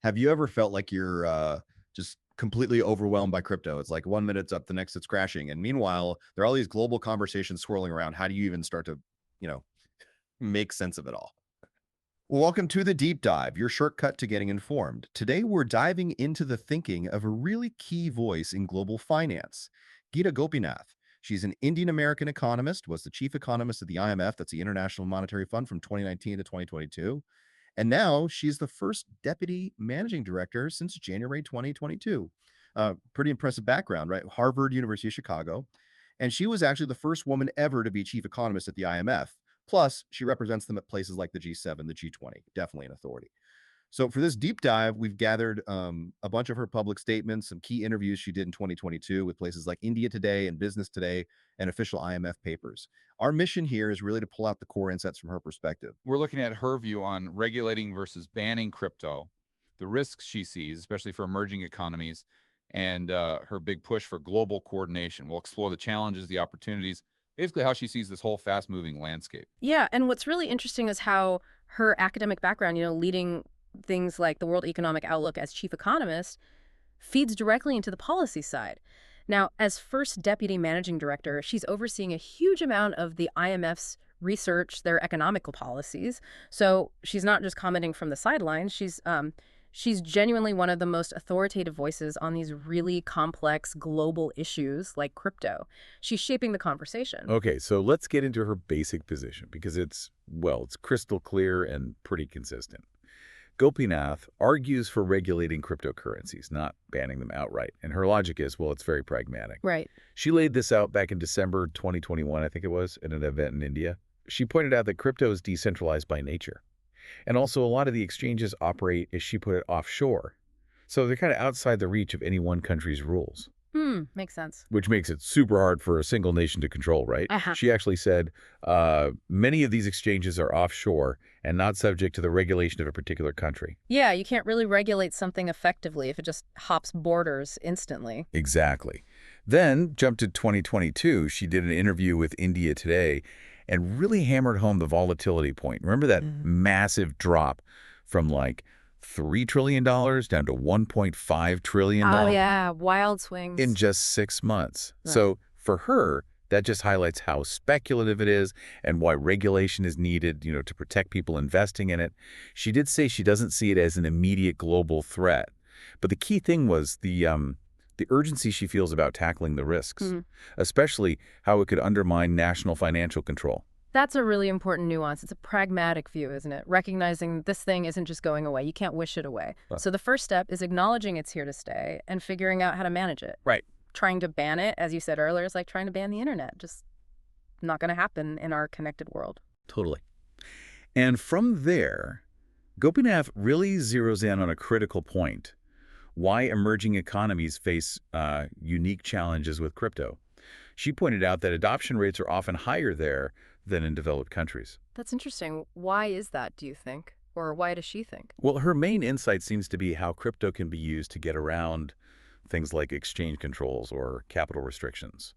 Have you ever felt like you're just completely overwhelmed by crypto? It's like 1 minute it's up, the next it's crashing. And meanwhile, there are all these global conversations swirling around. How do you even start to, you know, make sense of it all? Well, welcome to the deep dive, your shortcut to getting informed. Today, we're diving into the thinking of a really key voice in global finance, Gita Gopinath. She's an Indian American economist, was the chief economist at the IMF, that's the International Monetary Fund from 2019 to 2022. And now she's the first deputy managing director since January 2022. Pretty impressive background, right? Harvard, University of Chicago. And she was actually the first woman ever to be chief economist at the IMF. Plus, she represents them at places like the G7, the G20, definitely an authority. So, for this deep dive, we've gathered a bunch of her public statements, some key interviews she did in 2022 with places like India Today and Business Today and official IMF papers. Our mission here is really to pull out the core insights from her perspective. We're looking at her view on regulating versus banning crypto, the risks she sees, especially for emerging economies, and her big push for global coordination. We'll explore the challenges, the opportunities, basically how she sees this whole fast-moving landscape. Yeah, and what's really interesting is how her academic background, leading things like the World Economic Outlook as chief economist, feeds directly into the policy side. Now, as first deputy managing director, she's overseeing a huge amount of the IMF's research, their economical policies. So she's not just commenting from the sidelines. She's genuinely one of the most authoritative voices on these really complex global issues like crypto. She's shaping the conversation. Okay, so let's get into her basic position because it's crystal clear and pretty consistent. Gopinath argues for regulating cryptocurrencies, not banning them outright. And her logic is, well, it's very pragmatic. Right. She laid this out back in December 2021, I think it was, at an event in India. She pointed out that crypto is decentralized by nature. And also a lot of the exchanges operate, as she put it, offshore. So they're kind of outside the reach of any one country's rules. Makes sense. Which makes it super hard for a single nation to control, right? She actually said many of these exchanges are offshore and not subject to the regulation of a particular country. Yeah, you can't really regulate something effectively if it just hops borders instantly. Exactly. Then, jump to 2022, she did an interview with India Today and really hammered home the volatility point. Remember that massive drop from like $3 trillion down to $1.5 trillion? Oh, yeah, wild swings. In just 6 months. Right. So for her, that just highlights how speculative it is and why regulation is needed, to protect people investing in it. She did say she doesn't see it as an immediate global threat. But the key thing was the urgency she feels about tackling the risks, especially how it could undermine national financial control. That's a really important nuance. It's a pragmatic view, isn't it? Recognizing this thing isn't just going away. You can't wish it away. So the first step is acknowledging it's here to stay and figuring out how to manage it. Right. Trying to ban it, as you said earlier, is like trying to ban the internet. Just not going to happen in our connected world. Totally. And from there, Gopinath really zeroes in on a critical point: why emerging economies face unique challenges with crypto. She pointed out that adoption rates are often higher there than in developed countries. That's interesting. Why is that, do you think? Or why does she think? Well, her main insight seems to be how crypto can be used to get around things like exchange controls or capital restrictions.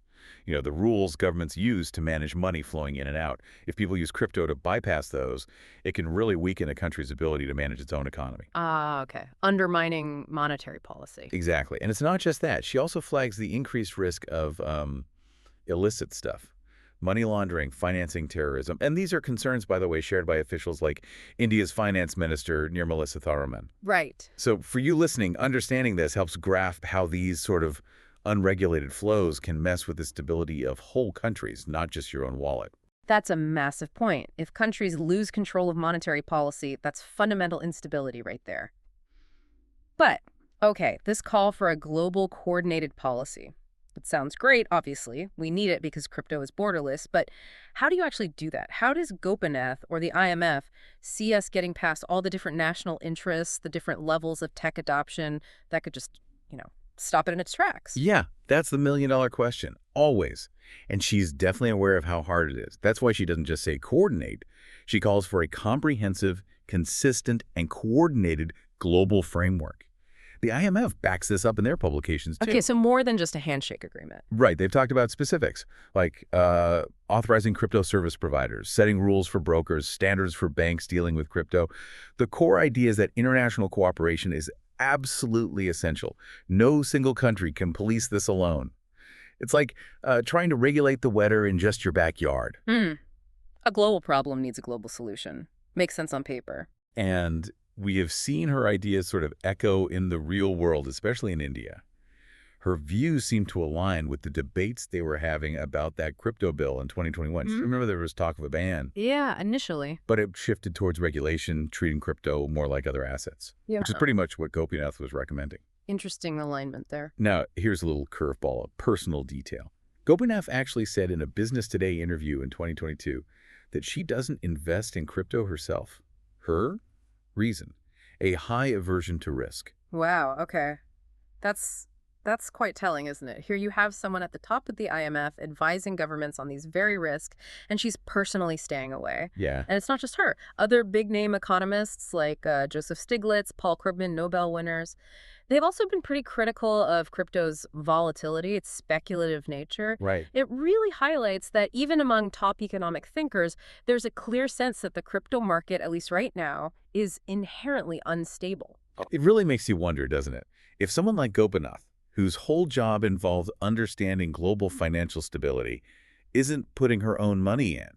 The rules governments use to manage money flowing in and out. If people use crypto to bypass those, it can really weaken a country's ability to manage its own economy. Okay. Undermining monetary policy. Exactly. And it's not just that. She also flags the increased risk of illicit stuff. Money laundering, financing terrorism. And these are concerns, by the way, shared by officials like India's finance minister, Nirmala Sitharaman. Right. So for you listening, understanding this helps grasp how these sort of unregulated flows can mess with the stability of whole countries, not just your own wallet. That's a massive point. If countries lose control of monetary policy, that's fundamental instability right there. But, okay, this call for a global coordinated policy. It sounds great, obviously. We need it because crypto is borderless. But how do you actually do that? How does Gopinath or the IMF see us getting past all the different national interests, the different levels of tech adoption that could just, stop it in its tracks? Yeah, that's the million-dollar question, always. And she's definitely aware of how hard it is. That's why she doesn't just say coordinate. She calls for a comprehensive, consistent, and coordinated global framework. The IMF backs this up in their publications, too. Okay, so more than just a handshake agreement. Right. They've talked about specifics, like authorizing crypto service providers, setting rules for brokers, standards for banks dealing with crypto. The core idea is that international cooperation is absolutely essential. No single country can police this alone. It's like trying to regulate the weather in just your backyard. A global problem needs a global solution. Makes sense on paper. And we have seen her ideas sort of echo in the real world, especially in India. Her views seem to align with the debates they were having about that crypto bill in 2021. Remember there was talk of a ban? Yeah, initially. But it shifted towards regulation, treating crypto more like other assets, which is pretty much what Gopinath was recommending. Interesting alignment there. Now, here's a little curveball, a personal detail. Gopinath actually said in a Business Today interview in 2022 that she doesn't invest in crypto herself. Her reason, a high aversion to risk. Wow, okay. That's quite telling, isn't it? Here you have someone at the top of the IMF advising governments on these very risks, and she's personally staying away. Yeah. And it's not just her. Other big-name economists like Joseph Stiglitz, Paul Krugman, Nobel winners, they've also been pretty critical of crypto's volatility, its speculative nature. Right. It really highlights that even among top economic thinkers, there's a clear sense that the crypto market, at least right now, is inherently unstable. It really makes you wonder, doesn't it? If someone like Gopinath, whose whole job involves understanding global financial stability, isn't putting her own money in,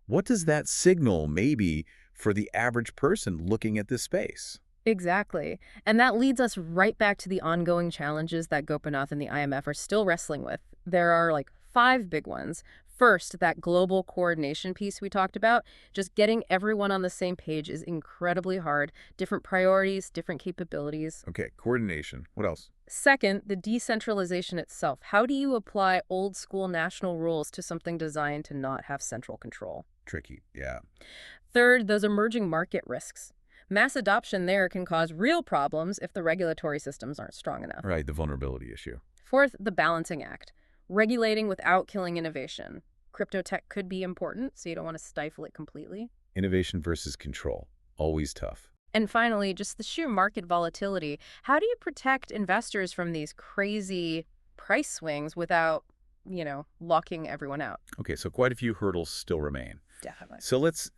what does that signal maybe for the average person looking at this space? Exactly. And that leads us right back to the ongoing challenges that Gopinath and the IMF are still wrestling with. There are like 5 big ones. First, that global coordination piece we talked about, just getting everyone on the same page is incredibly hard. Different priorities, different capabilities. Okay, coordination. What else? Second, the decentralization itself. How do you apply old school national rules to something designed to not have central control? Tricky, yeah. Third, those emerging market risks. Mass adoption there can cause real problems if the regulatory systems aren't strong enough. Right, the vulnerability issue. Fourth, the balancing act. Regulating without killing innovation. Crypto tech could be important, so you don't want to stifle it completely. Innovation versus control. Always tough. And finally, just the sheer market volatility. How do you protect investors from these crazy price swings without, locking everyone out? Okay, so quite a few hurdles still remain. Definitely. So let's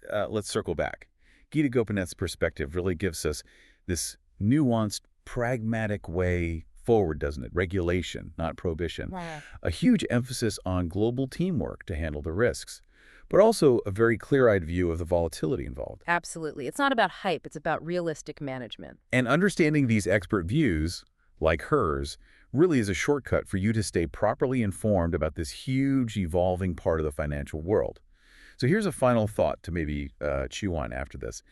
circle back. Gita Gopinath's perspective really gives us this nuanced, pragmatic way forward, doesn't it? Regulation, not prohibition. Wow. A huge emphasis on global teamwork to handle the risks, but also a very clear-eyed view of the volatility involved. Absolutely. It's not about hype. It's about realistic management. And understanding these expert views, like hers, really is a shortcut for you to stay properly informed about this huge, evolving part of the financial world. So here's a final thought to maybe chew on after this.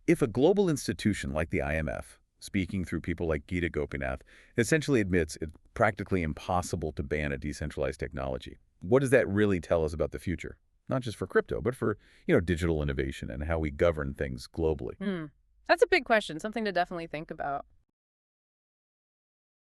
If a global institution like the IMF, speaking through people like Gita Gopinath, essentially admits it's practically impossible to ban a decentralized technology, what does that really tell us about the future? Not just for crypto, but for, digital innovation and how we govern things globally. That's a big question, something to definitely think about.